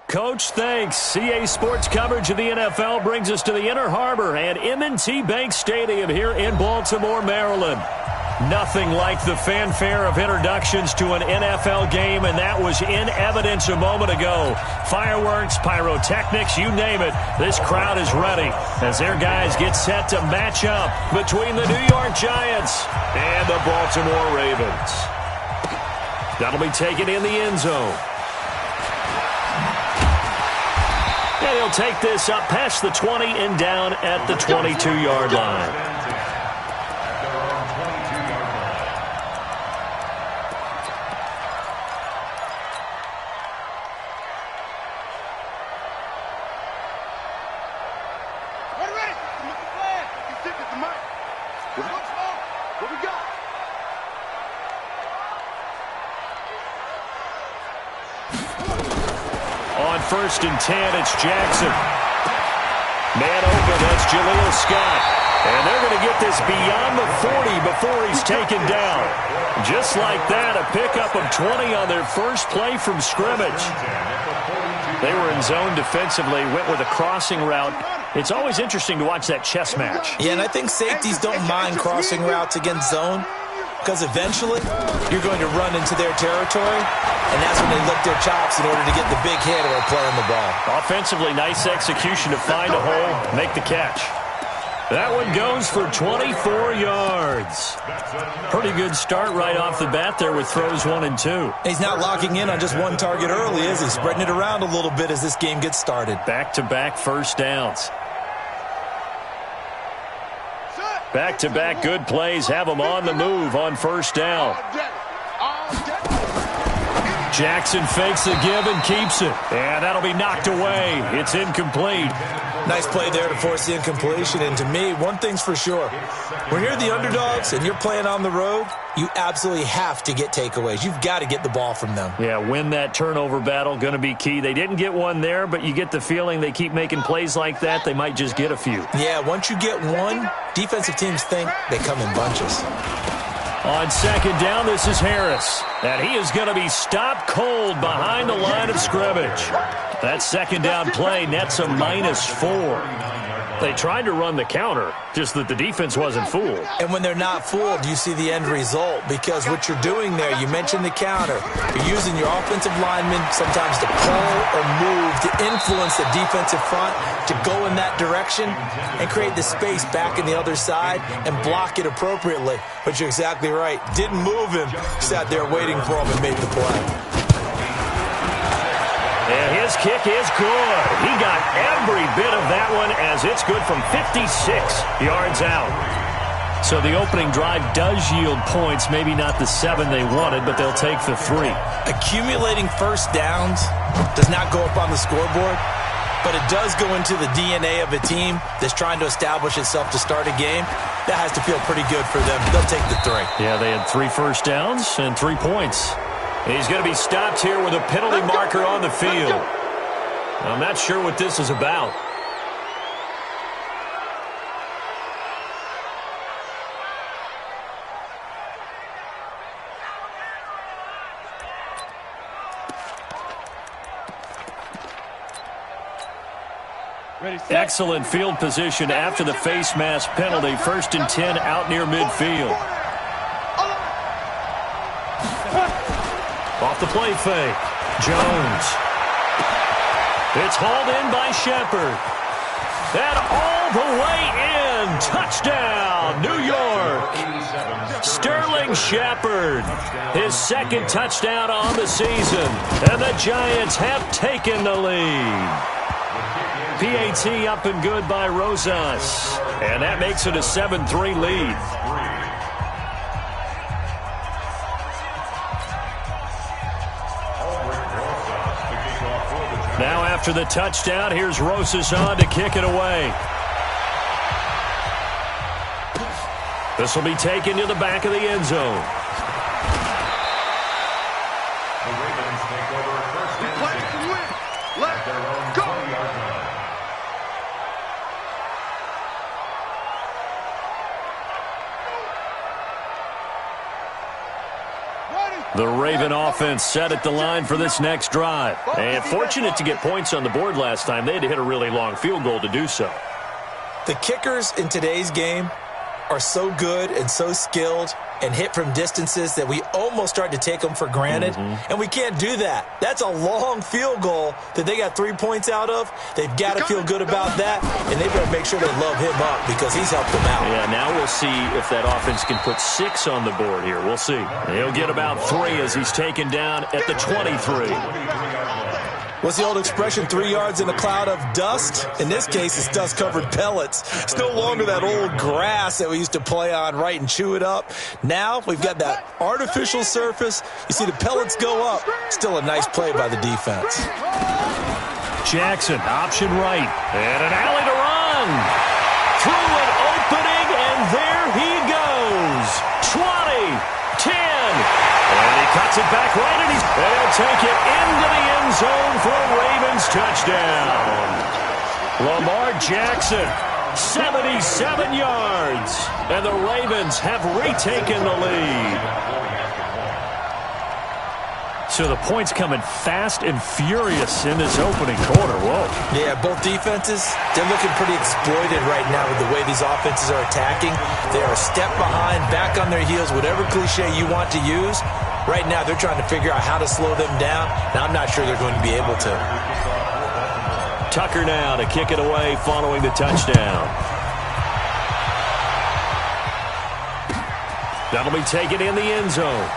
Coach, thanks. CA Sports coverage of the NFL brings us to the Inner Harbor at M&T Bank Stadium here in Baltimore, Maryland. Nothing like the fanfare of introductions to an NFL game, and that was in evidence a moment ago. Fireworks, pyrotechnics, you name it. This crowd is ready as their guys get set to match up between the New York Giants and the Baltimore Ravens. That'll be taken in the end zone. And he'll take this up past the 20 and down at the 22-yard line. First and 10, it's Jackson. Man open, that's Jaleel Scott. And they're going to get this beyond the 40 before he's taken down. Just like that, a pickup of 20 on their first play from scrimmage. They were in zone defensively, went with a crossing route. It's always interesting to watch that chess match. Yeah, and I think safeties don't mind crossing routes against zone, because eventually you're going to run into their territory, and that's when they lick their chops in order to get the big hit or play on the ball. Offensively, nice execution to find a hole, make the catch. That one goes for 24 yards. Pretty good start right off the bat there with throws 1 and 2. He's not locking in on just one target early, is he? Spreading it around a little bit as this game gets started. Back-to-back first downs. Back-to-back good plays have them on the move on first down. Jackson fakes the give and keeps it. And that'll be knocked away. It's incomplete. Nice play there to force the incompletion. And to me, one thing's for sure. When you're the underdogs and you're playing on the road, you absolutely have to get takeaways. You've got to get the ball from them. Yeah, win that turnover battle, going to be key. They didn't get one there, but you get the feeling they keep making plays like that, they might just get a few. Yeah, once you get one, defensive teams think they come in bunches. On second down, this is Harris. And he is going to be stopped cold behind the line of scrimmage. That second down play nets a -4. They tried to run the counter, just that the defense wasn't fooled. And when they're not fooled, you see the end result, because what you're doing there, you mentioned the counter. You're using your offensive linemen sometimes to pull or move to influence the defensive front to go in that direction and create the space back in the other side and block it appropriately. But you're exactly right. Didn't move him. Sat there waiting for him and made the play. And his kick is good. He got every bit of that one as it's good from 56 yards out. So the opening drive does yield points, maybe not the 7 they wanted, but they'll take the 3. Accumulating first downs does not go up on the scoreboard, but it does go into the DNA of a team that's trying to establish itself to start a game. That has to feel pretty good for them. They'll take the 3. Yeah, they had 3 first downs and 3 points. He's going to be stopped here with a penalty marker on the field. I'm not sure what this is about. Excellent field position after the face mask penalty. First and 10 out near midfield. Off the play fake. Jones. It's hauled in by Shepard. And all the way in. Touchdown, New York. Sterling Shepard. His second touchdown on the season. And the Giants have taken the lead. PAT up and good by Rosas. And that makes it a 7-3 lead. Now after the touchdown, here's Rosas on to kick it away. This will be taken to the back of the end zone. The Ravens take over first and 6 at their own 20-yard line. The Raven offense set at the line for this next drive. And fortunate to get points on the board last time. They had to hit a really long field goal to do so. The kickers in today's game are so good and so skilled and hit from distances that we almost start to take them for granted. And we can't do that. That's a long field goal that they got 3 points out of. They've got to feel good about that, and they better make sure they love him up because he's helped them out. Yeah, now we'll see if that offense can put 6 on the board here. We'll see. He'll get about 3 as he's taken down at the 23. What's the old expression, 3 yards in a cloud of dust? In this case, it's dust-covered pellets. It's no longer that old grass that we used to play on, right, and chew it up. Now we've got that artificial surface. You see the pellets go up. Still a nice play by the defense. Jackson, option right, and an alley to run. Through an opening, and there he goes. 20, 10. And he cuts it back right, and he'll take it into the end zone for a Ravens touchdown. Lamar Jackson, 77 yards, and the Ravens have retaken the lead. So the points coming fast and furious in this opening quarter. Whoa. Yeah, both defenses, they're looking pretty exploited right now with the way these offenses are attacking. They are a step behind, back on their heels, whatever cliche you want to use. Right now, they're trying to figure out how to slow them down, and I'm not sure they're going to be able to. Tucker now to kick it away following the touchdown. That'll be taken in the end zone.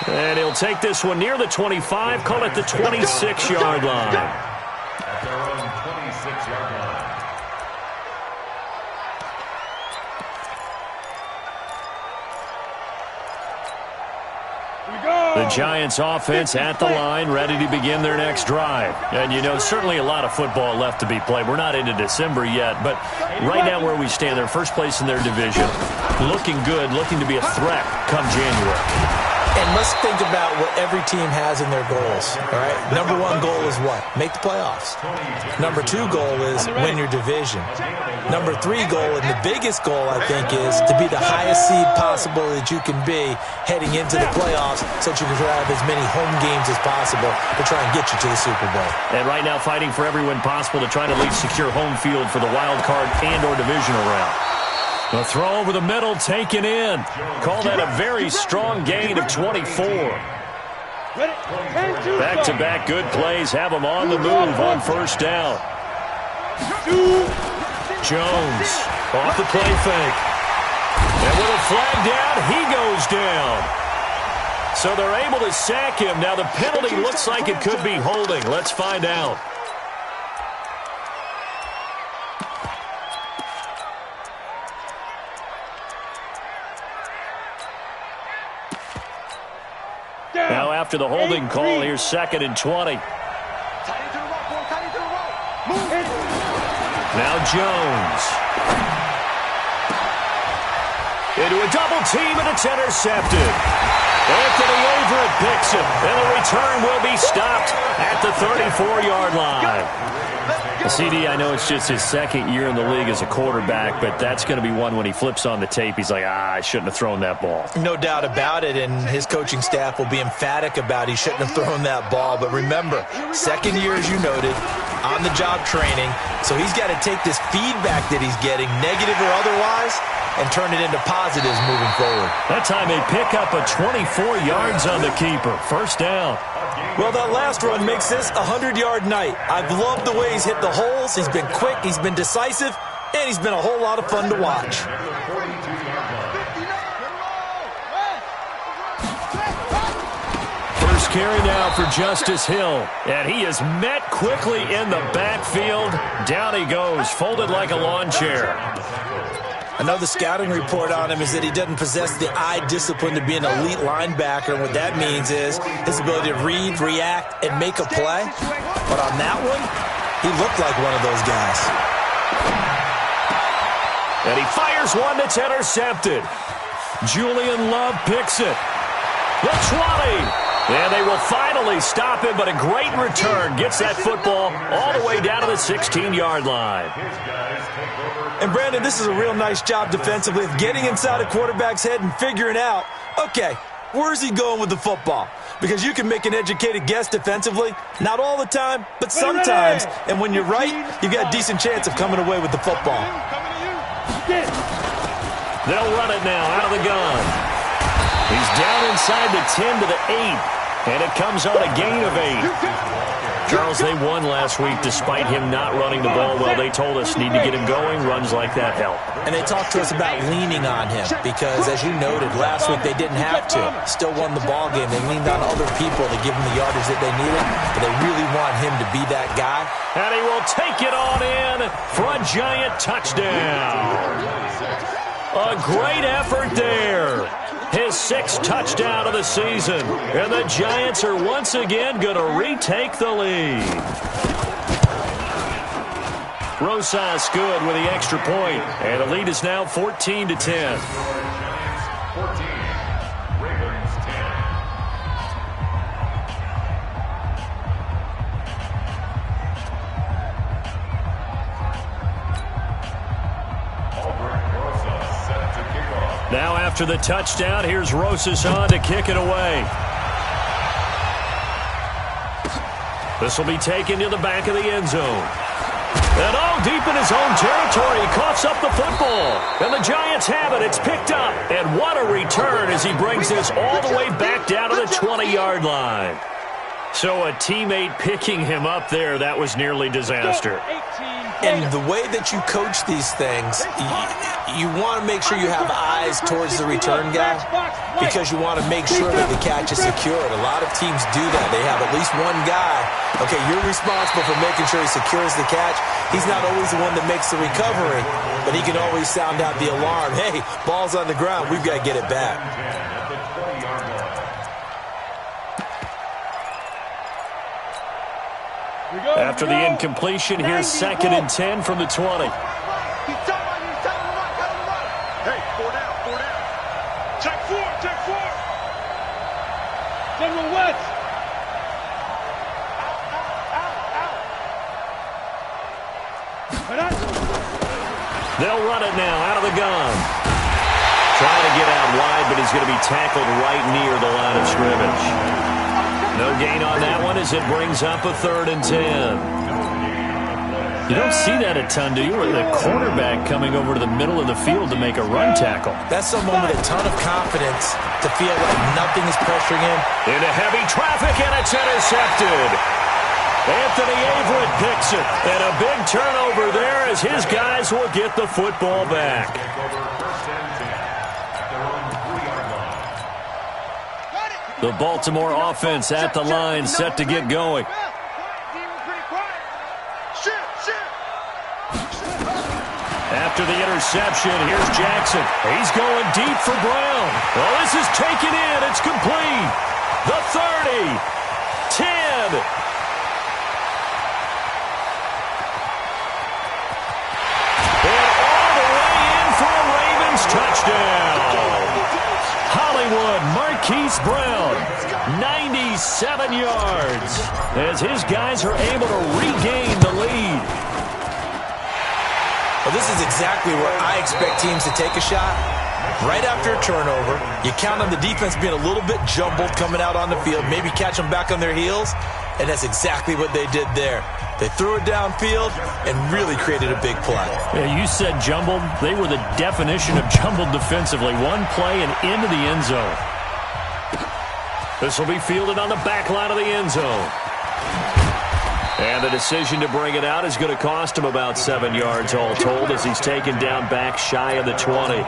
And he'll take this one near the 25, call it the 26-yard line. At their own 26-yard line. The Giants offense at the line, ready to begin their next drive. And, you know, certainly a lot of football left to be played. We're not into December yet, but right now where we stand, they're first place in their division. Looking good, looking to be a threat come January. And let's think about what every team has in their goals, all right? Number 1 goal is what? Make the playoffs. Number 2 goal is win your division. Number 3 goal, and the biggest goal, I think, is to be the highest seed possible that you can be heading into the playoffs so that you can have as many home games as possible to try and get you to the Super Bowl. And right now fighting for every win possible to try to at least secure home field for the wild card and or divisional round. The throw over the middle taken in. Call that a very strong gain of 24. Back-to-back good plays have them on the move on first down. Jones off the play fake. And with a flag down, he goes down. So they're able to sack him. Now the penalty looks like it could be holding. Let's find out. Now after the holding call, here's 2nd and 20. Now Jones. Into a double team, and it's intercepted. Anthony Averett picks it, and the return will be stopped at the 34-yard line. CD, I know it's just his 2nd year in the league as a quarterback, but that's going to be one when he flips on the tape, he's like, I shouldn't have thrown that ball. No doubt about it, and his coaching staff will be emphatic about he shouldn't have thrown that ball. But remember, 2nd year, as you noted, on-the-job training, so he's got to take this feedback that he's getting, negative or otherwise, and turn it into positives moving forward. That time they pick up a 24 yards on the keeper. First down. Well, that last run makes this a 100-yard night. I've loved the way he's hit the holes. He's been quick, he's been decisive, and he's been a whole lot of fun to watch. First carry now for Justice Hill, and he is met quickly in the backfield. Down he goes, folded like a lawn chair. I know the scouting report on him is that he doesn't possess the eye discipline to be an elite linebacker. And what that means is his ability to read, react, and make a play. But on that one, he looked like one of those guys. And he fires one that's intercepted. Julian Love picks it. The 20. And they will finally stop him, but a great return. Gets that football all the way down to the 16-yard line. And, Brandon, this is a real nice job defensively of getting inside a quarterback's head and figuring out, okay, where's he going with the football? Because you can make an educated guess defensively. Not all the time, but sometimes. And when you're right, you've got a decent chance of coming away with the football. They'll run it now out of the gun. He's down inside the 10 to the 8, and it comes on a gain of 8. Charles, they won last week despite him not running the ball well. They told us need to get him going. Runs like that help. And they talked to us about leaning on him because, as you noted, last week they didn't have to. Still won the ball game. They leaned on other people to give him the yardage that they needed, but they really want him to be that guy. And he will take it on in for a giant touchdown. A great effort there. His 6th touchdown of the season. And the Giants are once again going to retake the lead. Rosas good with the extra point. And the lead is now 14-10. Now after the touchdown, here's Rosas on to kick it away. This will be taken to the back of the end zone. And all deep in his own territory, he coughs up the football. And the Giants have it. It's picked up. And what a return as he brings this all the way back down to the 20-yard line. So a teammate picking him up there, that was nearly disaster. And the way that you coach these things, you want to make sure you have eyes towards the return guy because you want to make sure that the catch is secured. A lot of teams do that. They have at least one guy. Okay, you're responsible for making sure he secures the catch. He's not always the one that makes the recovery, but he can always sound out the alarm. Hey, ball's on the ground. We've got to get it back. After the incompletion, here's 2nd and 10 from the 20. Hey, 4 down, 4 down. Check 4, check 4. General West. They'll run it now out of the gun. Trying to get out wide, but he's going to be tackled right near the line of scrimmage. No gain on that one as it brings up a 3rd and 10. You don't see that a ton, do you? With a quarterback coming over to the middle of the field to make a run tackle. That's someone with a ton of confidence to feel like nothing is pressuring him. Into heavy traffic, and it's intercepted. Anthony Averett picks it. And a big turnover there as his guys will get the football back. The Baltimore offense at the line, set to get going. After the interception, here's Jackson. He's going deep for Brown. Well, this is taken in. It's complete. The 30, 10. And all the way in for a Ravens touchdown. Hollywood Marquise Brown, 97 yards, as his guys are able to regain the lead. Well, this is exactly where I expect teams to take a shot. Right after a turnover, you count on the defense being a little bit jumbled coming out on the field, maybe catch them back on their heels, and that's exactly what they did there. They threw it downfield and really created a big play. Yeah, you said jumbled. They were the definition of jumbled defensively. One play and into the end zone. This will be fielded on the back line of the end zone. And the decision to bring it out is going to cost him about 7 yards all told as he's taken down back shy of the 20.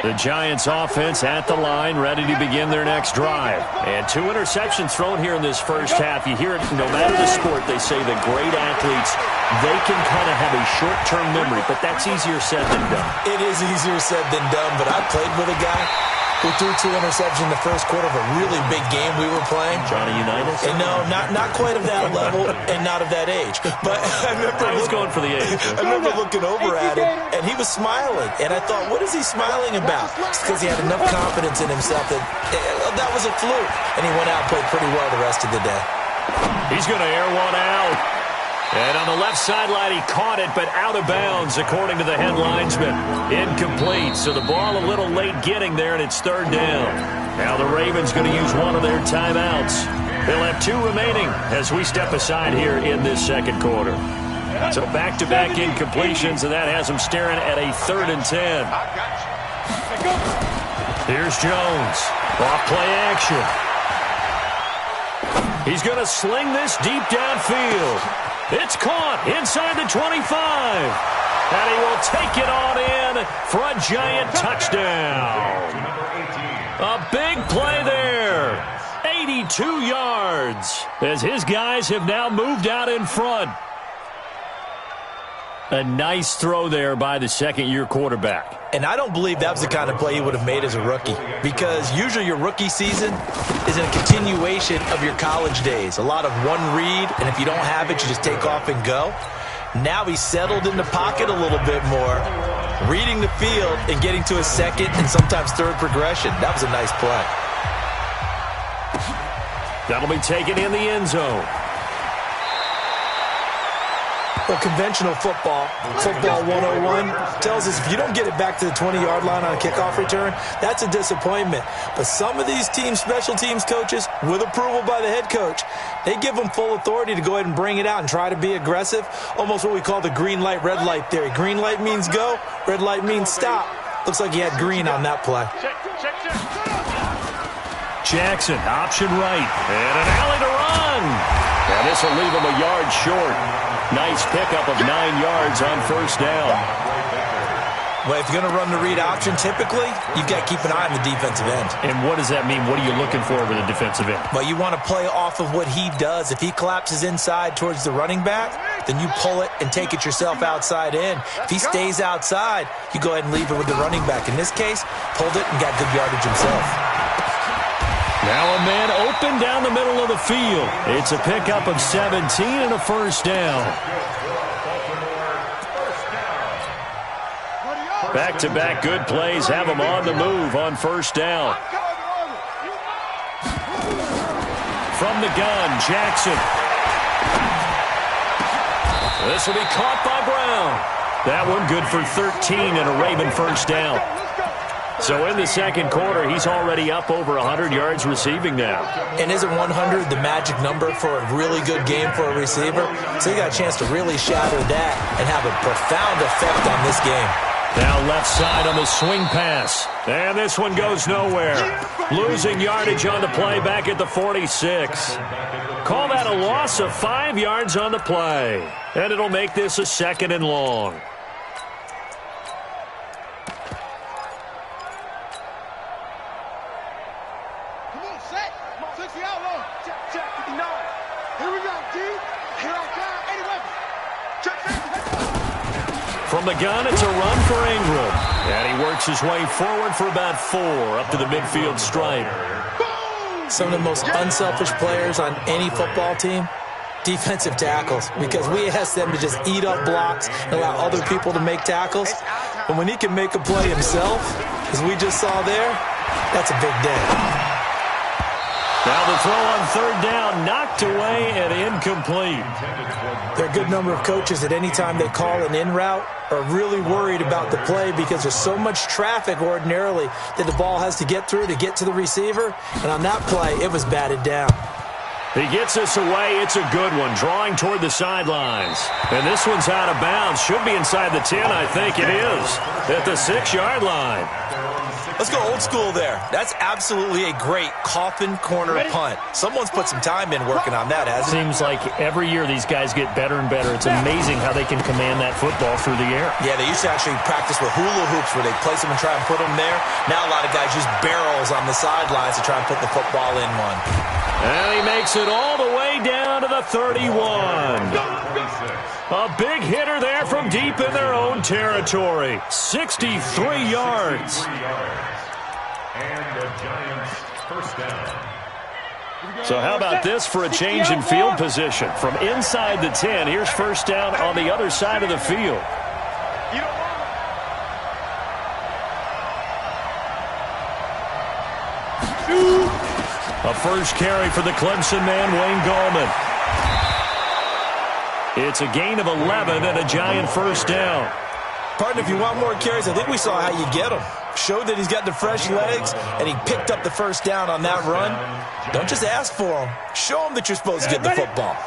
The Giants offense at the line, ready to begin their next drive. And 2 interceptions thrown here in this first half. You hear it, no matter the sport, they say that great athletes, they can kind of have a short-term memory, but that's easier said than done. It is easier said than done, but I played with a guy who threw 2 interceptions in the first quarter of a really big game we were playing. Johnny Unitas? And no, not quite of that level and not of that age. But I remember I was going for the age. I remember looking over at him, and he was smiling. And I thought, what is he smiling about? It's because he had enough confidence in himself that was a fluke. And he went out and played pretty well the rest of the day. He's going to air one out. And on the left sideline, he caught it, but out of bounds, according to the head linesman. Incomplete, so the ball a little late getting there, and it's third down. Now the Ravens going to use one of their timeouts. They'll have 2 remaining as we step aside here in this second quarter. So back-to-back incompletions, and that has them staring at a 3rd and 10. Here's Jones. Off-play action. He's going to sling this deep downfield. It's caught inside the 25. And he will take it on in for a giant touchdown. A big play there. 82 yards as his guys have now moved out in front. A nice throw there by the second-year quarterback. And I don't believe that was the kind of play he would have made as a rookie, because usually your rookie season is a continuation of your college days. A lot of one read, and if you don't have it, you just take off and go. Now he's settled in the pocket a little bit more, reading the field and getting to a second and sometimes third progression. That was a nice play. That'll be taken in the end zone. Well, conventional football 101, tells us if you don't get it back to the 20-yard line on a kickoff return, that's a disappointment. But some of these teams, special teams coaches, with approval by the head coach, they give them full authority to go ahead and bring it out and try to be aggressive, almost what we call the green light, red light theory. Green light means go, red light means stop. Looks like he had green on that play. Jackson, option right, and an alley to run. And this will leave him a yard short. Nice pickup of 9 yards on first down. Well, if you're going to run the read option, typically, you've got to keep an eye on the defensive end. And what does that mean? What are you looking for over the defensive end? Well, you want to play off of what he does. If he collapses inside towards the running back, then you pull it and take it yourself outside in. If he stays outside, you go ahead and leave it with the running back. In this case, pulled it and got good yardage himself. Now a man open down the middle of the field. It's a pickup of 17 and a first down. Back-to-back good plays have him on the move on first down. From the gun, Jackson. This will be caught by Brown. That one good for 13 and a Raven first down. So in the second quarter, he's already up over 100 yards receiving now. And isn't 100 the magic number for a really good game for a receiver? So he got a chance to really shatter that and have a profound effect on this game. Now left side on the swing pass. And this one goes nowhere. Losing yardage on the play back at the 46. Call that a loss of 5 yards on the play. And it'll make this a second and long. From the gun, it's a run for Ingram. And he works his way forward for about 4 up to the midfield stripe. Some of the most unselfish players on any football team, defensive tackles, because we ask them to just eat up blocks and allow other people to make tackles. But when he can make a play himself, as we just saw there, that's a big day. Now the throw on third down, knocked away and incomplete. There are a good number of coaches that any time they call an in route are really worried about the play because there's so much traffic ordinarily that the ball has to get through to get to the receiver. And on that play, it was batted down. He gets us away. It's a good one, drawing toward the sidelines. And this one's out of bounds. Should be inside the 10, I think it is, at the 6-yard line. Let's go old school there. That's absolutely a great coffin corner punt. Someone's put some time in working on that, hasn't it? Seems like every year these guys get better and better. It's amazing how they can command that football through the air. Yeah, they used to actually practice with hula hoops where they place them and try and put them there. Now a lot of guys use barrels on the sidelines to try and put the football in one. And he makes it all the way down to the 31. A big hitter there from deep in their own territory. 63 yards. And the Giants first down. So how about this for a change in field position? From inside the 10, here's first down on the other side of the field. A first carry for the Clemson man, Wayne Gallman. It's a gain of 11 and a Giant first down. Partner, if you want more carries, I think we saw how you get them. Showed that he's got the fresh legs, and he picked up the first down on that run. Don't just ask for them. Show them that you're supposed to get the football.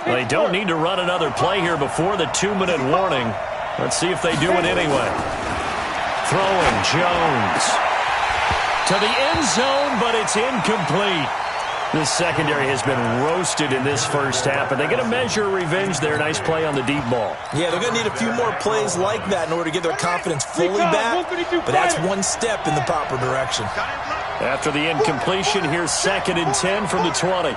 They don't need to run another play here before the 2-minute warning. Let's see if they do it anyway. Throwing Jones to the end zone, but it's incomplete. This secondary has been roasted in this first half, but they get a measure of revenge there. Nice play on the deep ball. Yeah, they're going to need a few more plays like that in order to get their confidence fully back, but that's one step in the proper direction. After the incompletion, here's 2nd and 10 from the 20.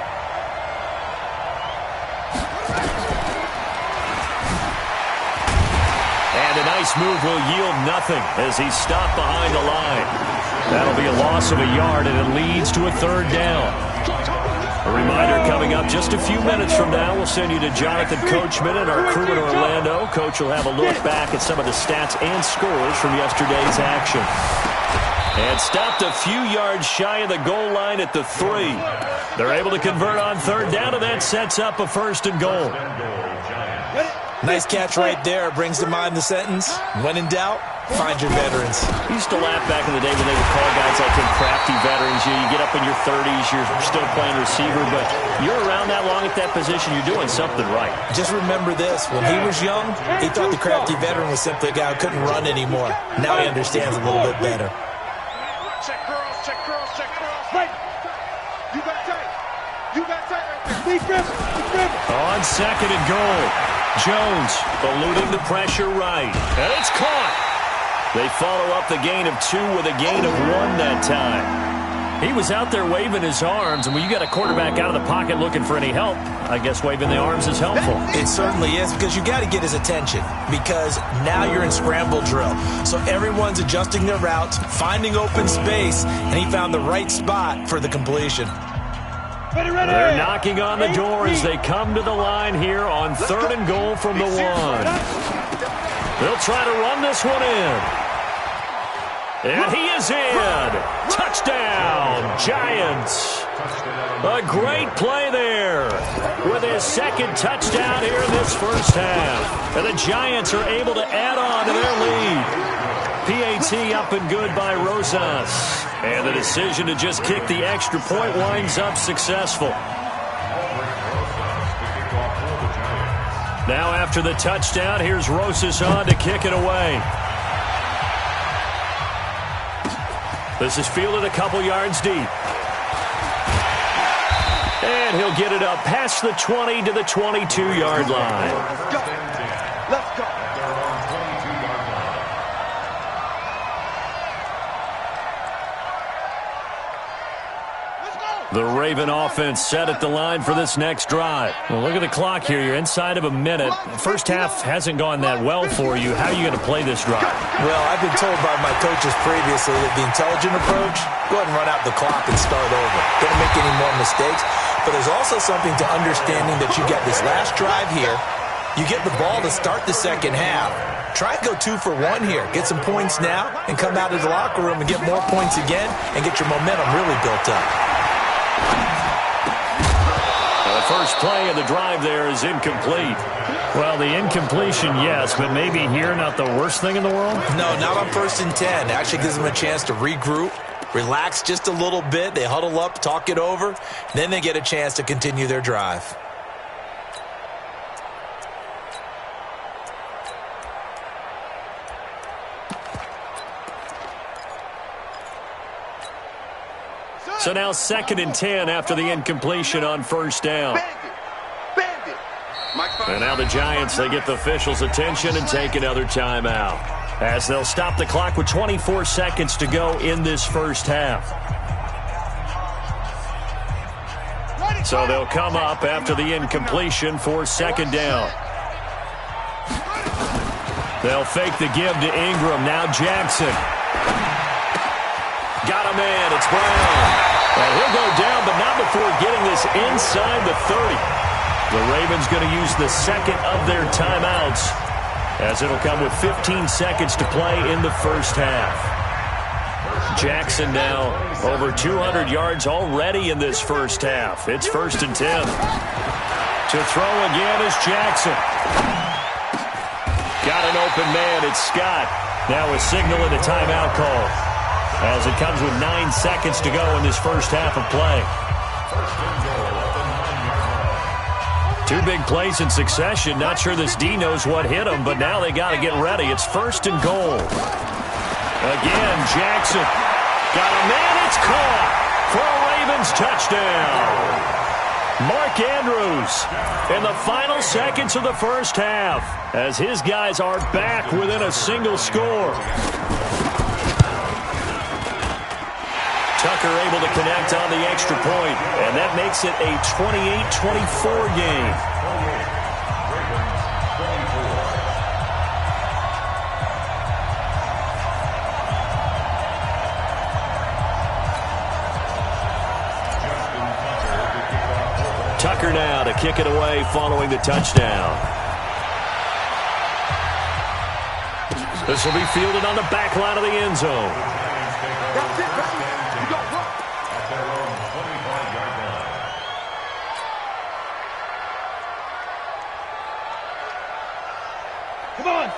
And a nice move will yield nothing as he's stopped behind the line. That'll be a loss of a yard, and it leads to a 3rd down. A reminder coming up just a few minutes from now. We'll send you to Jonathan Coachman and our crew in Orlando. Coach will have a look back at some of the stats and scores from yesterday's action. And stopped a few yards shy of the goal line at the 3. They're able to convert on 3rd down, and that sets up a 1st and goal. Nice catch right there. Brings to mind the sentence, when in doubt, find your veterans. I used to laugh back in the day when they would call guys like him crafty veterans. You get up in your 30s, you're still playing receiver, but you're around that long at that position, you're doing something right. Just remember this. When he was young, he thought the crafty veteran was simply a guy who couldn't run anymore. Now he understands a little bit better. Check girls, check girls, check girls. Wait. You got tight. You got tight right there. On 2nd and goal, Jones eluding the pressure right. And it's caught. They follow up the gain of 2 with a gain of 1 that time. He was out there waving his arms, and when you got a quarterback out of the pocket looking for any help, I guess waving the arms is helpful. It certainly is, because you got to get his attention, because now you're in scramble drill. So everyone's adjusting their routes, finding open space, and he found the right spot for the completion. They're knocking on the door as they come to the line here on 3rd and goal from the 1. They'll try to run this one in. And he is in. Touchdown, Giants. A great play there with his 2nd touchdown here in this first half. And the Giants are able to add on to their lead. PAT up and good by Rosas. And the decision to just kick the extra point winds up successful. Now after the touchdown, here's Rosas on to kick it away. This is fielded a couple yards deep. And he'll get it up past the 20 to the 22-yard line. Let's go. The Raven offense set at the line for this next drive. Well, look at the clock here. You're inside of a minute. The first half hasn't gone that well for you. How are you going to play this drive? Well, I've been told by my coaches previously that the intelligent approach, go ahead and run out the clock and start over. Don't make any more mistakes. But there's also something to understanding that you get this last drive here. You get the ball to start the second half. Try and go 2 for 1 here. Get some points now and come out of the locker room and get more points again and get your momentum really built up. The first play of the drive there is incomplete. Well, the incompletion, yes, but maybe here not the worst thing in the world? No, not on 1st and 10. It actually gives them a chance to regroup, relax just a little bit. They huddle up, talk it over. Then they get a chance to continue their drive. So now 2nd and 10 after the incompletion on 1st down. And now the Giants, they get the officials' attention and take another timeout, as they'll stop the clock with 24 seconds to go in this first half. So they'll come up after the incompletion for 2nd down. They'll fake the give to Ingram. Now Jackson. Got him in. It's Brown. And he'll go down, but not before getting this inside the 30. The Ravens going to use the 2nd of their timeouts, as it'll come with 15 seconds to play in the first half. Jackson now over 200 yards already in this first half. It's 1st and 10. To throw again is Jackson. Got an open man. It's Scott. Now a signal and a timeout call, as it comes with 9 seconds to go in this first half of play. 2 big plays in succession. Not sure this D knows what hit him, but now they got to get ready. It's 1st and goal. Again, Jackson. Got a man. It's caught for a Ravens touchdown. Mark Andrews in the final seconds of the first half, as his guys are back within a single score. Tucker able to connect on the extra point, and that makes it a 28-24 game. Tucker now to kick it away following the touchdown. This will be fielded on the back line of the end zone.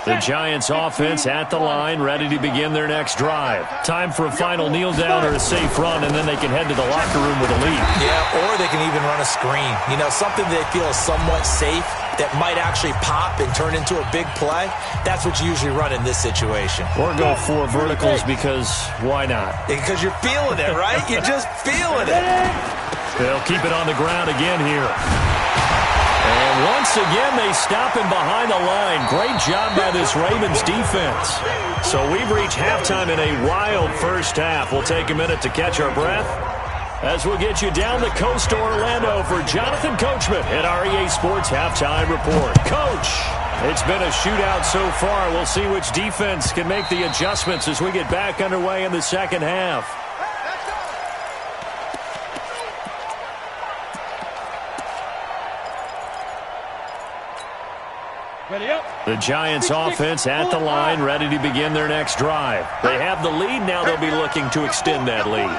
The Giants offense at the line, ready to begin their next drive. Time for a final kneel down or a safe run, and then they can head to the locker room with a lead. Yeah, or they can even run a screen. You know, something they feel is somewhat safe that might actually pop and turn into a big play. That's what you usually run in this situation. Or go 4 verticals, because why not? Because you're feeling it, right? You're just feeling it. They'll keep it on the ground again here. And once again, they stop him behind the line. Great job by this Ravens defense. So we've reached halftime in a wild first half. We'll take a minute to catch our breath as we'll get you down the coast to Orlando for Jonathan Coachman at our EA Sports Halftime Report. Coach, it's been a shootout so far. We'll see which defense can make the adjustments as we get back underway in the second half. The Giants offense at the line, ready to begin their next drive. They have the lead. Now they'll be looking to extend that lead.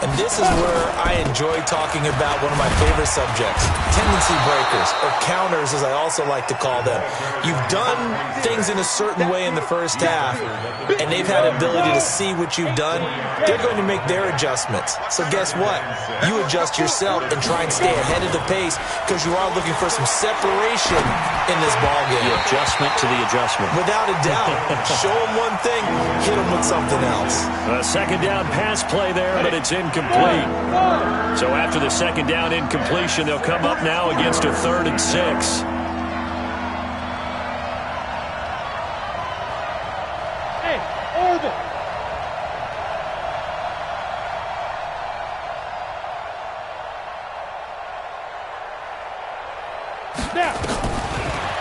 And this is where I enjoy talking about one of my favorite subjects, tendency breakers, or counters as I also like to call them. You've done things in a certain way in the first half, and they've had the ability to see what you've done. They're going to make their adjustments. So guess what? You adjust yourself and try and stay ahead of the pace, because you are looking for some separation in this ballgame. The adjustment to the adjustment. Without a doubt. Show them one thing, hit them with something else. A second down pass play there, but it's incomplete. So after the second down incompletion, they'll come up now against a 3rd and 6.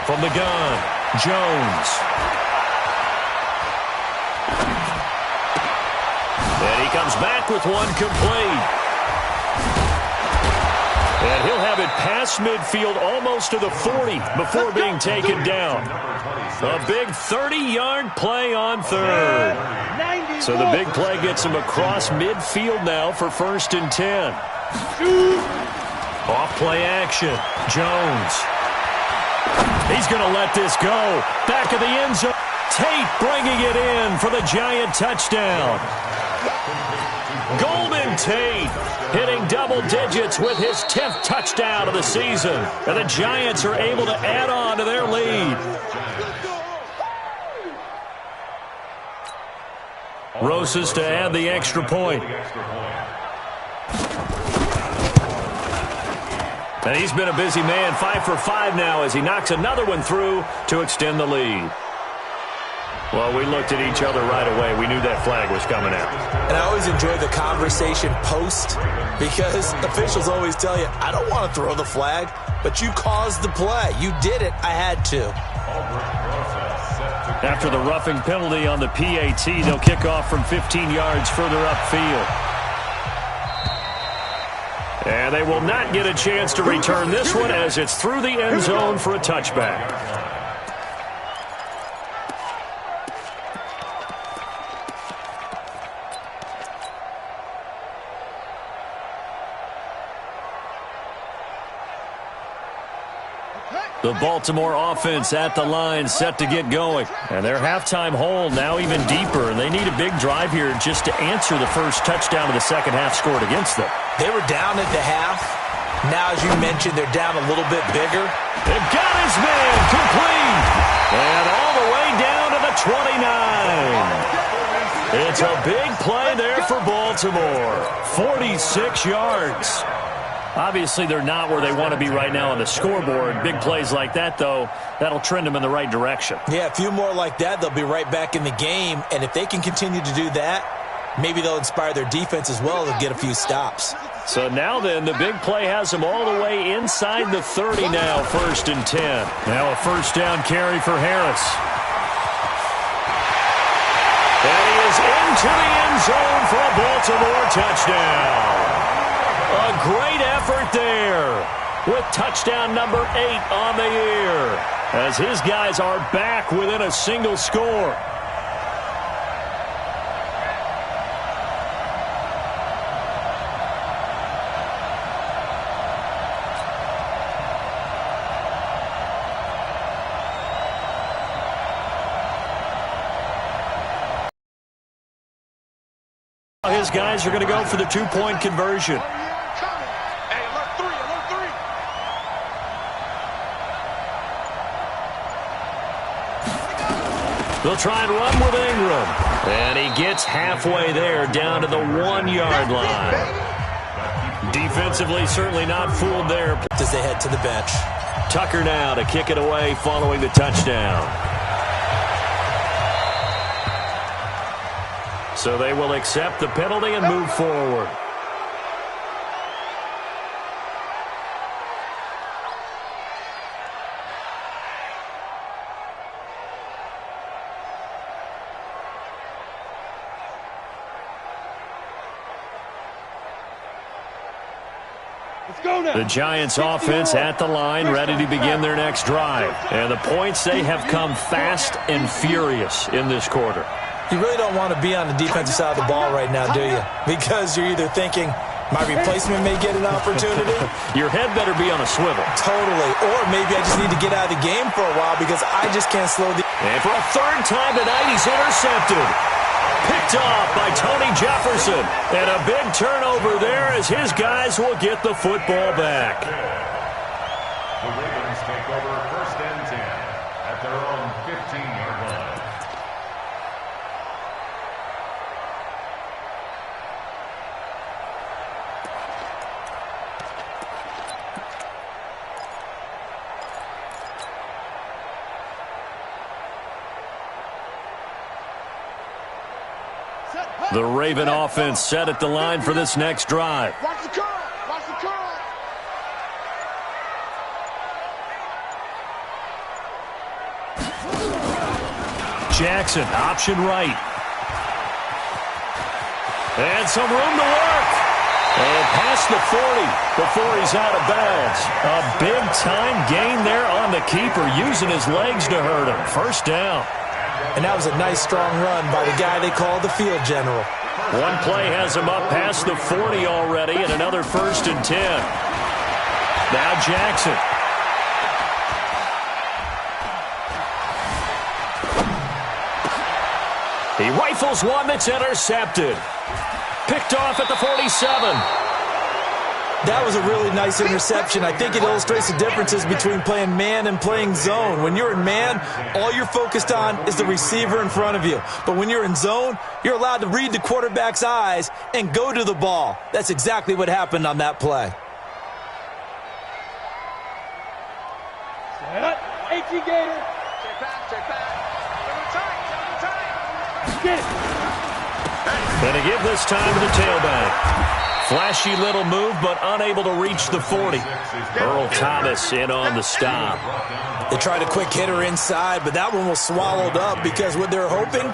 From the gun, Jones. And he comes back with one complete. And he'll have it past midfield almost to the 40 before being taken down. A big 30-yard play on 3rd. So the big play gets him across midfield now for 1st and 10. Off play action, Jones. He's going to let this go. Back of the end zone. Tate bringing it in for the Giant touchdown. Golden Tate hitting double digits with his 10th touchdown of the season. And the Giants are able to add on to their lead. Rosas to add the extra point. And he's been a busy man, 5 for 5 now as he knocks another one through to extend the lead. Well, we looked at each other right away. We knew that flag was coming out. And I always enjoy the conversation post, because officials always tell you, I don't want to throw the flag, but you caused the play. You did it. I had to. After the roughing penalty on the PAT, they'll kick off from 15 yards further upfield. And they will not get a chance to return this one as it's through the end zone for a touchback. The Baltimore offense at the line, set to get going. And their halftime hole now even deeper, and they need a big drive here just to answer the first touchdown of the second half scored against them. They were down at the half. Now, as you mentioned, they're down a little bit bigger. They've got his man complete. And all the way down to the 29. It's a big play there for Baltimore. 46 yards. Obviously, they're not where they want to be right now on the scoreboard. Big plays like that, though, that'll trend them in the right direction. Yeah, a few more like that, they'll be right back in the game. And if they can continue to do that, maybe they'll inspire their defense as well to get a few stops. So now then, the big play has them all the way inside the 30 now, 1st and 10. Now a first down carry for Harris. And he is into the end zone for a Baltimore touchdown. A great effort there with touchdown number 8 on the year as his guys are back within a single score. His guys are going to go for the 2-point conversion. They'll try and run with Ingram. And he gets halfway there down to the 1-yard line. Defensively, certainly not fooled there. As they head to the bench. Tucker now to kick it away following the touchdown. So they will accept the penalty and move forward. The Giants offense at the line, ready to begin their next drive. And the points, they have come fast and furious in this quarter. You really don't want to be on the defensive side of the ball right now, do you? Because you're either thinking, my replacement may get an opportunity. Your head better be on a swivel. Totally. Or maybe I just need to get out of the game for a while because I just can't slow the... And for a third time tonight, he's intercepted. Picked off by Tony Jefferson. And a big turnover there as his guys will get the football back. The Ravens take over 1st and 10 at their own 15-yard line. The Raven offense set at the line for this next drive. Watch the curl. Watch the curl. Jackson, option right. And some room to work. And past the 40 before he's out of bounds. A big-time gain there on the keeper, using his legs to hurt him. First down. And that was a nice, strong run by the guy they call the field general. One play has him up past the 40 already, and another 1st and 10. Now Jackson. He rifles one that's intercepted. Picked off at the 47. That was a really nice interception. I think it illustrates the differences between playing man and playing zone. When you're in man, all you're focused on is the receiver in front of you. But when you're in zone, you're allowed to read the quarterback's eyes and go to the ball. That's exactly what happened on that play. 18 Gator. Check back. Get it. And to give this time to the tailback. Flashy little move, but unable to reach the 40. Earl Thomas in on the stop. They tried a quick hitter inside, but that one was swallowed up because what they're hoping,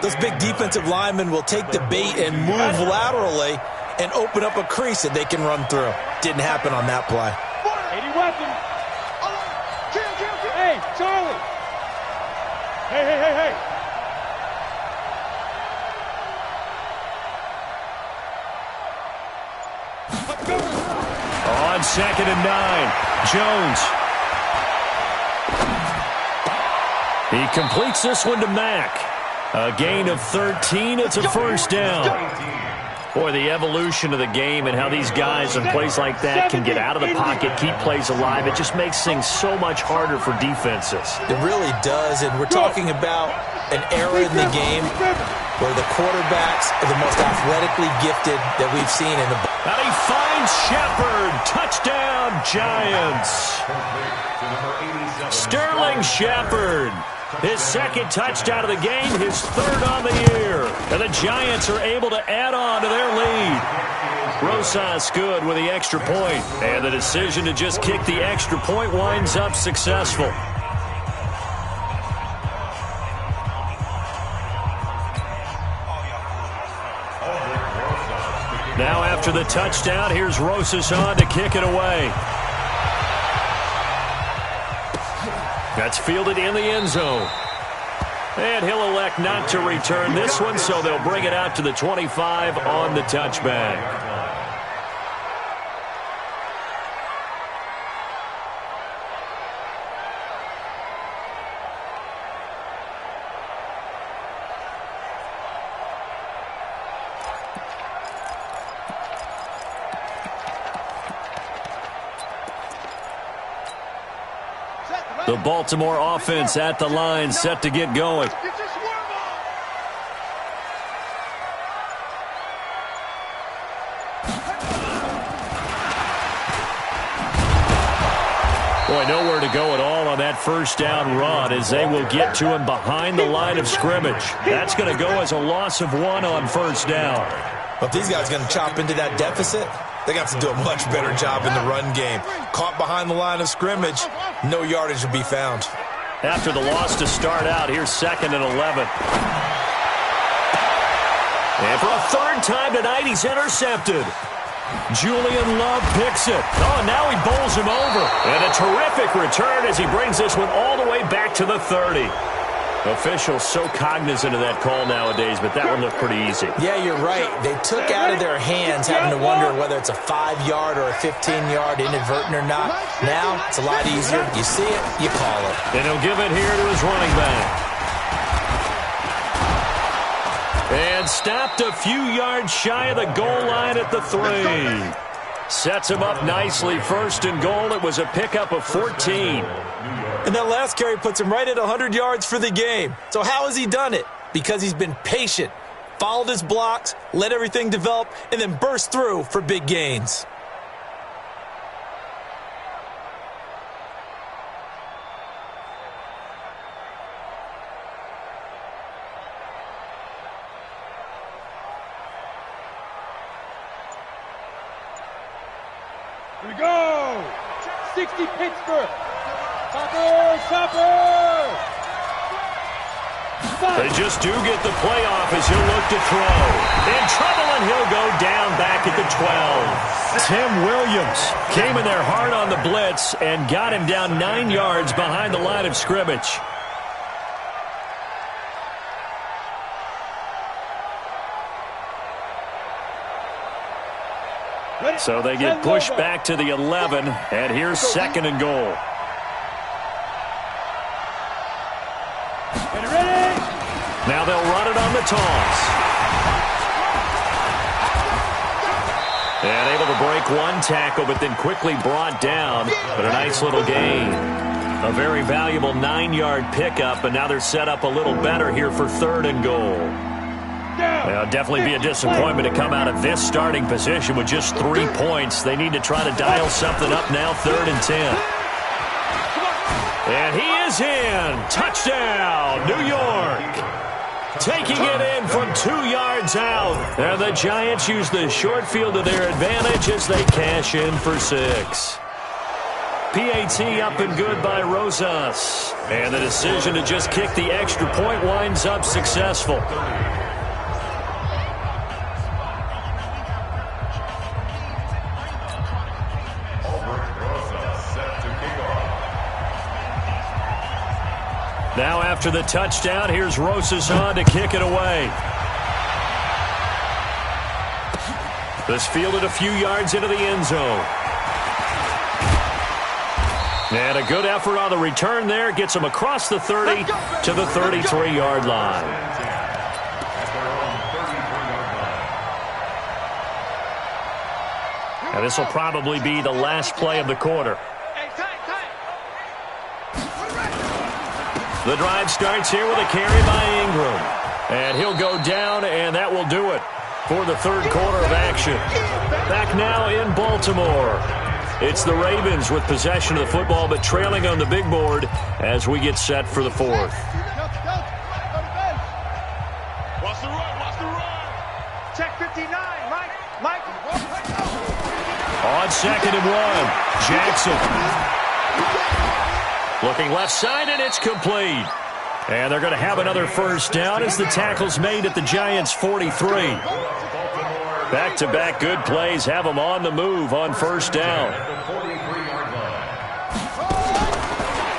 those big defensive linemen will take the bait and move laterally and open up a crease that they can run through. Didn't happen on that play. 80 weapons. Hey, Charlie. Hey. On 2nd and 9, Jones. He completes this one to Mack. A gain of 13. It's a first down. Boy, the evolution of the game and how these guys in plays like that can get out of the pocket, keep plays alive, it just makes things so much harder for defenses. It really does, and we're talking about an era in the game where the quarterbacks are the most athletically gifted that we've seen in the... And he finds Shepard. Touchdown, Giants. Sterling Shepard. His second touchdown of the game, his third on the year. And the Giants are able to add on to their lead. Rosas good with the extra point. And the decision to just kick the extra point winds up successful. Now after the touchdown, here's Rosas on to kick it away. That's fielded in the end zone. And he'll elect not to return this one, so they'll bring it out to the 25 on the touchback. The Baltimore offense at the line, set to get going. Boy, nowhere to go at all on that first down run as they will get to him behind the line of scrimmage. That's going to go as a loss of 1 on first down. But if these guys are going to chop into that deficit, they're going to have to do a much better job in the run game. Caught behind the line of scrimmage, no yardage will be found. After the loss to start out, here's 2nd and 11. And for a third time tonight, he's intercepted. Julian Love picks it. Oh, now he bowls him over. And a terrific return as he brings this one all the way back to the 30. Officials so cognizant of that call nowadays, but that one looked pretty easy. Yeah, you're right. They took out of their hands having to wonder whether it's a 5-yard or a 15-yard inadvertent or not. Now, it's a lot easier. You see it, you call it. And he'll give it here to his running back. And stopped a few yards shy of the goal line at the 3. Sets him up nicely. 1st and goal. It was a pickup of 14. And that last carry puts him right at 100 yards for the game. So how has he done it? Because he's been patient, followed his blocks, let everything develop, and then burst through for big gains. Here we go! 60 Pittsburgh! Chopper! They just do get the playoff as he'll look to throw. In trouble, and he'll go down back at the 12. Tim Williams came in there hard on the blitz and got him down 9 yards behind the line of scrimmage. So they get pushed back to the 11, and here's 2nd and goal. Now they'll run it on the toss. And able to break one tackle, but then quickly brought down. But a nice little gain. A very valuable 9-yard pickup, and now they're set up a little better here for 3rd and goal. It'll definitely be a disappointment to come out of this starting position with just 3 points. They need to try to dial something up now, 3rd and 10. And he is in. Touchdown, New York. Taking it in from 2 yards out. And the Giants use the short field to their advantage as they cash in for 6. PAT up and good by Rosas. And the decision to just kick the extra point winds up successful. Now after the touchdown, here's Rosas on to kick it away. This fielded a few yards into the end zone. And a good effort on the return there. Gets him across the 30 to the 33-yard line. And this will probably be the last play of the quarter. The drive starts here with a carry by Ingram. And he'll go down, and that will do it for the third quarter of action. Back now in Baltimore. It's the Ravens with possession of the football, but trailing on the big board as we get set for the fourth. Watch the run, watch the run. Check 59, Mike. On 2nd and 1, Jackson. Looking left side, and it's complete. And they're going to have another first down as the tackle's made at the Giants' 43. Back-to-back good plays have them on the move on first down.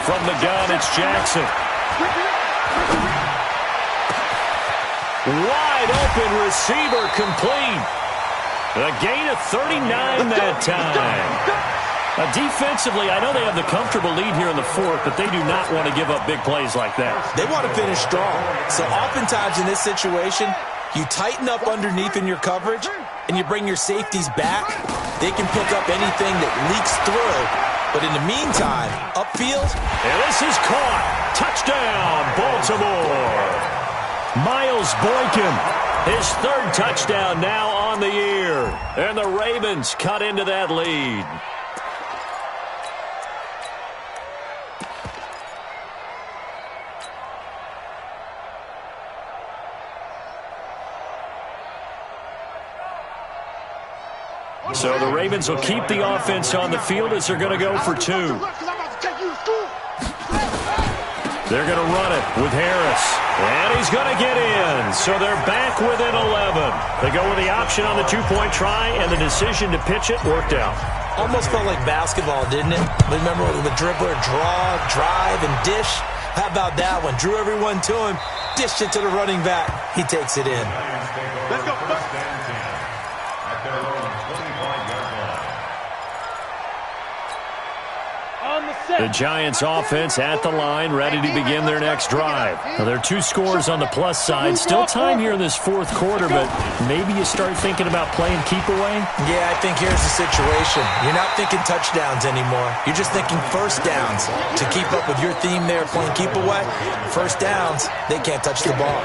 From the gun, it's Jackson. Wide open receiver complete. A gain of 39 that time. Defensively, I know they have the comfortable lead here in the fourth, but they do not want to give up big plays like that. They want to finish strong. So oftentimes in this situation, you tighten up underneath in your coverage, and you bring your safeties back. They can pick up anything that leaks through. But in the meantime, upfield. And this is caught. Touchdown, Baltimore. Miles Boykin, his third touchdown now on the year. And the Ravens cut into that lead. So the Ravens will keep the offense on the field as they're going to go for two. They're going to run it with Harris. And he's going to get in. So they're back within 11. They go with the option on the two-point try, and the decision to pitch it worked out. Almost felt like basketball, didn't it? Remember the dribbler, draw, drive, and dish? How about that one? Drew everyone to him, dished it to the running back. He takes it in. Let's go. The Giants offense at the line, ready to begin their next drive. Now, there are two scores on the plus side. Still time here in this fourth quarter, but maybe you start thinking about playing keep away? Yeah, I think here's the situation. You're not thinking touchdowns anymore. You're just thinking first downs. To keep up with your theme there, playing keep away, first downs, they can't touch the ball.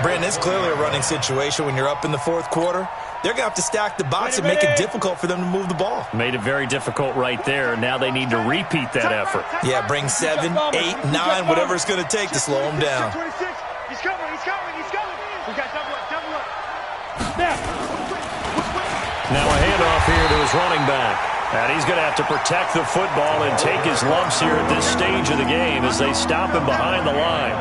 Brandon, it's clearly a running situation when you're up in the fourth quarter. They're going to have to stack the box and make it difficult for them to move the ball. Made it very difficult right there. Now they need to repeat that effort. Yeah, bring 7, 8, 9, whatever it's going to take to slow them down. He's coming. We got double up. Now a handoff here to his running back. And he's going to have to protect the football and take his lumps here at this stage of the game as they stop him behind the line.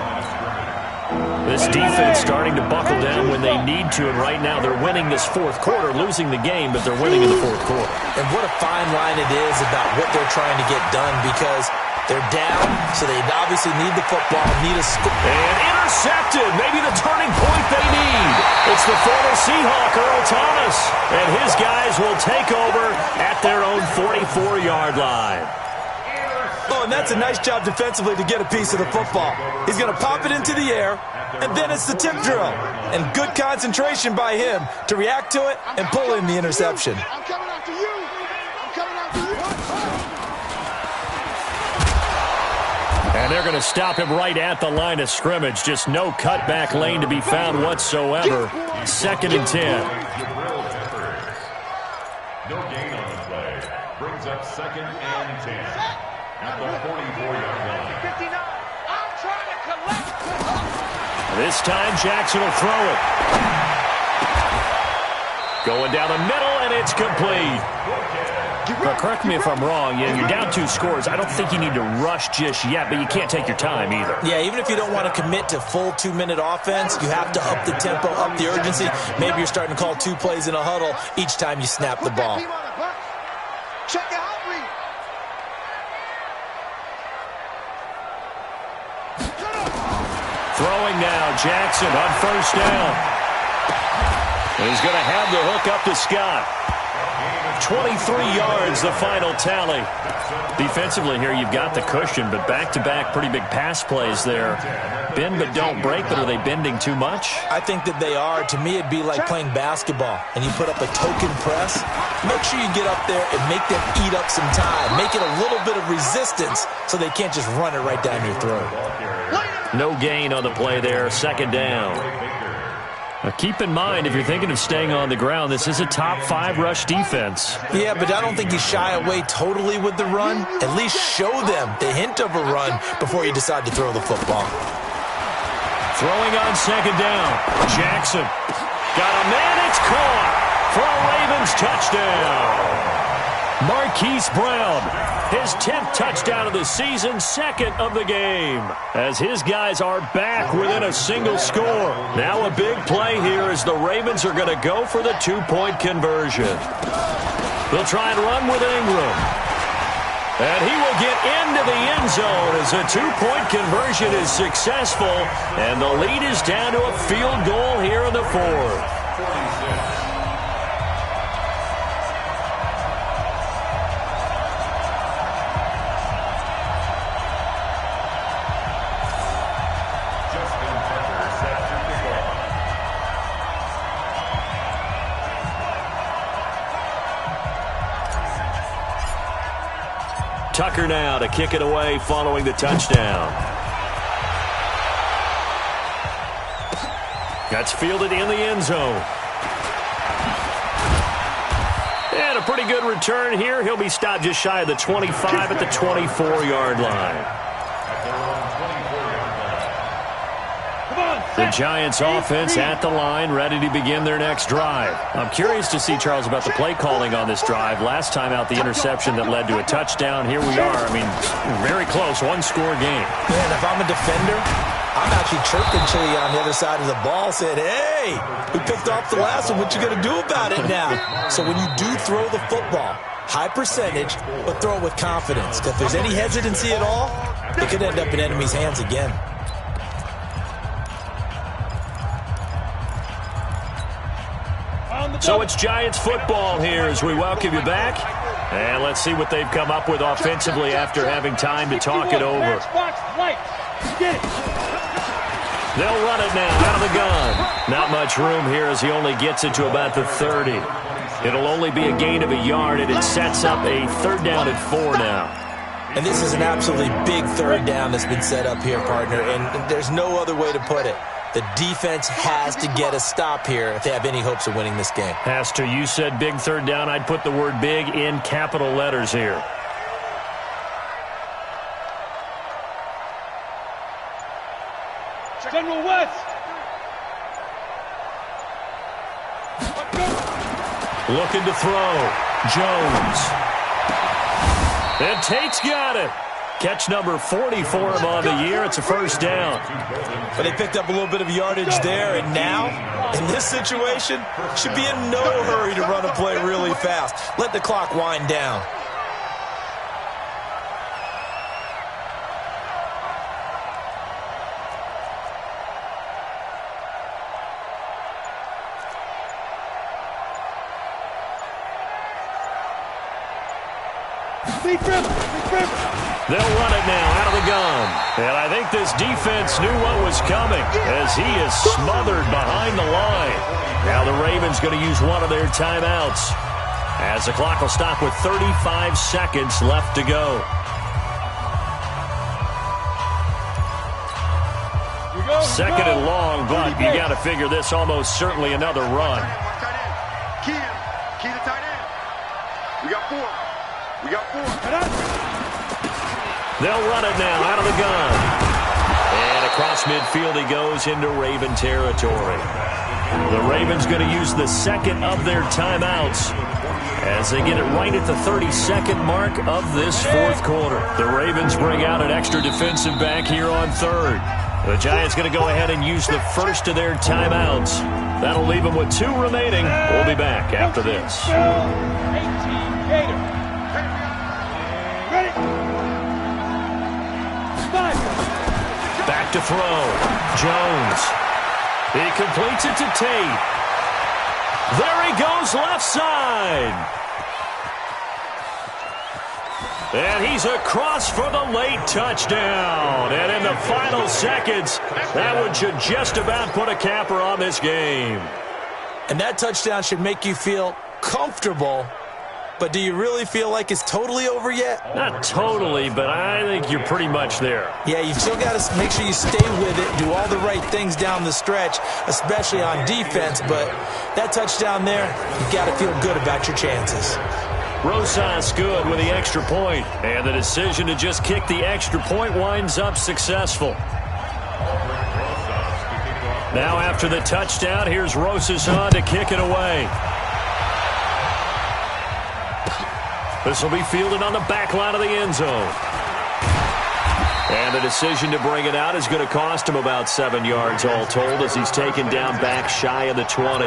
This defense starting to buckle down when they need to, and right now they're winning this fourth quarter, losing the game, but they're winning in the fourth quarter. And what a fine line it is about what they're trying to get done, because they're down, so they obviously need the football, need a score. And intercepted, maybe the turning point they need. It's the former Seahawk, Earl Thomas, and his guys will take over at their own 44-yard line. Oh, and that's a nice job defensively to get a piece of the football. He's going to pop it into the air, and then it's the tip drill. And good concentration by him to react to it and pull in the interception. I'm coming after you. And they're going to stop him right at the line of scrimmage. Just no cutback lane to be found whatsoever. 2nd and 10. No gain on the play. Brings up 2nd and 10. At the 44-yard line. 59. I'm trying to collect. This time Jackson will throw it. Going down the middle, and it's complete. Now, correct me if I'm wrong. You're down 2 scores. I don't think you need to rush just yet, but you can't take your time either. Yeah, even if you don't want to commit to full 2-minute offense, you have to up the tempo, up the urgency. Maybe you're starting to call 2 plays in a huddle each time you snap the ball. Check it out, read. Throwing now, Jackson on first down. And he's going to have the hook up to Scott. 23 yards, the final tally. Defensively here, you've got the cushion, but back-to-back pretty big pass plays there. Bend but don't break, but are they bending too much? I think that they are. To me, it'd be like playing basketball, and you put up a token press. Make sure you get up there and make them eat up some time. Make it a little bit of resistance so they can't just run it right down your throat. No gain on the play there, second down. Now keep in mind, if you're thinking of staying on the ground, this is a top 5 rush defense. Yeah, but I don't think you shy away totally with the run. At least show them the hint of a run before you decide to throw the football. Throwing on second down. Jackson. Got a man, it's caught for a Ravens touchdown. Marquise Brown, his 10th touchdown of the season, second of the game. As his guys are back within a single score. Now a big play here as the Ravens are going to go for the 2-point conversion. They'll try and run with Ingram. And he will get into the end zone as a 2-point conversion is successful. And the lead is down to a field goal here in the 4th. Tucker now to kick it away following the touchdown. That's fielded in the end zone. And a pretty good return here. He'll be stopped just shy of the 25 at the 24-yard line. The Giants offense at the line, ready to begin their next drive. I'm curious to see, Charles, about the play calling on this drive. Last time out, the interception that led to a touchdown. Here we are. I mean, very close, one-score game. Yeah, and if I'm a defender, I'm actually chirping Chili on the other side of the ball, saying, hey, we picked off the last one. What you going to do about it now? So when you do throw the football, high percentage, but throw it with confidence. Because if there's any hesitancy at all, it could end up in enemy's hands again. So it's Giants football here as we welcome you back. And let's see what they've come up with offensively after having time to talk it over. They'll run it now out of the gun. Not much room here as he only gets it to about the 30. It'll only be a gain of a yard, and it sets up a 3rd down and 4 now. And this is an absolutely big 3rd down that's been set up here, partner, and there's no other way to put it. The defense has to get a stop here if they have any hopes of winning this game. Has to. You said big 3rd down. I'd put the word big in capital letters here. General West. Looking to throw. Jones. And Tate's got it. Catch number 40 for him on the year. It's a 1st down. But they picked up a little bit of yardage there, and now, in this situation, should be in no hurry to run a play really fast. Let the clock wind down. They'll run it now out of the gun. And I think this defense knew what was coming as he is smothered behind the line. Now the Ravens going to use one of their timeouts as the clock will stop with 35 seconds left to go. Second and long, but you got to figure this almost certainly another run. Key to tight end. We got 4. They'll run it now out of the gun. And across midfield he goes into Raven territory. The Ravens going to use the second of their timeouts as they get it right at the 32nd mark of this 4th quarter. The Ravens bring out an extra defensive back here on 3rd. The Giants going to go ahead and use the first of their timeouts. That'll leave them with 2 remaining. We'll be back after this. 18 Gator. Back to throw. Jones. He completes it to Tate. There he goes left side. And he's across for the late touchdown. And in the final seconds, that one should just about put a capper on this game. And that touchdown should make you feel comfortable. But do you really feel like it's totally over yet? Not totally, but I think you're pretty much there. Yeah, you've still got to make sure you stay with it, do all the right things down the stretch, especially on defense. But that touchdown there, you've got to feel good about your chances. Rosas good with the extra point, and the decision to just kick the extra point winds up successful. Now after the touchdown, here's Rosas on to kick it away. This will be fielded on the back line of the end zone. And the decision to bring it out is going to cost him about 7 yards all told as he's taken down back shy of the 20.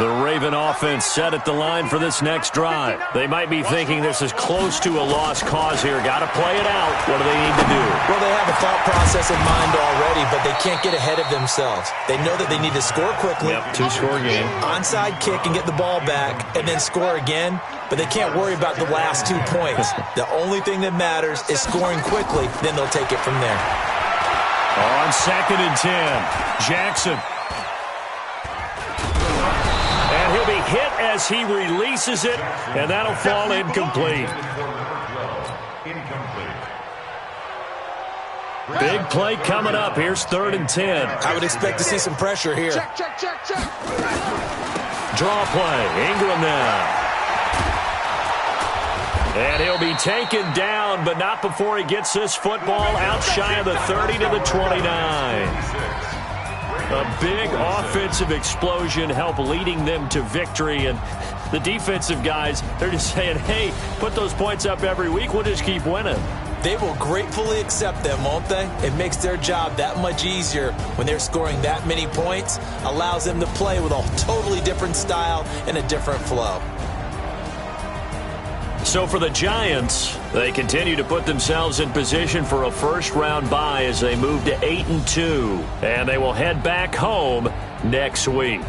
The Raven offense set at the line for this next drive. They might be thinking this is close to a lost cause here. Got to play it out. What do they need to do? Well, they have a thought process in mind already, but they can't get ahead of themselves. They know that they need to score quickly. Yep, two-score game. Onside kick and get the ball back, and then score again. But they can't worry about the last 2 points. The only thing that matters is scoring quickly. Then they'll take it from there. On 2nd and 10, Jackson. And he'll be hit as he releases it, and that'll fall incomplete. Big play coming up. Here's 3rd and 10. I would expect to see some pressure here. Check. Draw play. Ingram now. And he'll be taken down, but not before he gets this football out shy of the 30 to the 29. A big offensive explosion helped leading them to victory. And the defensive guys, they're just saying, hey, put those points up every week. We'll just keep winning. They will gratefully accept them, won't they? It makes their job that much easier when they're scoring that many points. Allows them to play with a totally different style and a different flow. So for the Giants, they continue to put themselves in position for a first-round bye as they move to 8-2. And they will head back home next week.